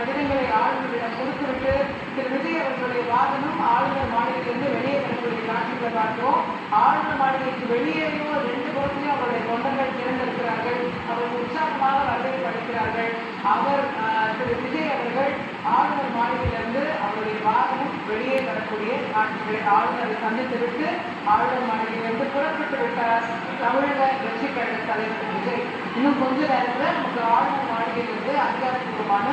கடிதங்களை ஆளுநரிடம் கொடுத்துவிட்டு திரு விஜய் அவர்களுடைய வாகனம் ஆளுநர் மாளிகையிலிருந்து வெளியே வரக்கூடிய காட்சிகளை பார்க்கிறோம். ஆளுநர் மாளிகைக்கு வெளியேறியோ 2 புறத்திலும் அவருடைய தொண்டர்கள் திறந்திருக்கிறார்கள். அவர்கள் உற்சாகமாக வரவேற்பு அளிக்கிறார்கள். அவர் திரு விஜய் அவர்கள் ஆளுநர் மாளிகையிலிருந்து அவருடைய வாகனம் வெளியே வரக்கூடிய காட்சிகளை ஆளுநரை சந்தித்துவிட்டு ஆளுநர் மாளிகையிலிருந்து புறப்பட்டு விட்டார் தமிழக வெற்றி கழக தலைவர் விஜய். இன்னும் கொஞ்ச நேரத்தில் நமக்கு ஆளுநர் மாளிகையிலிருந்து அதிகாரப்பூர்வமான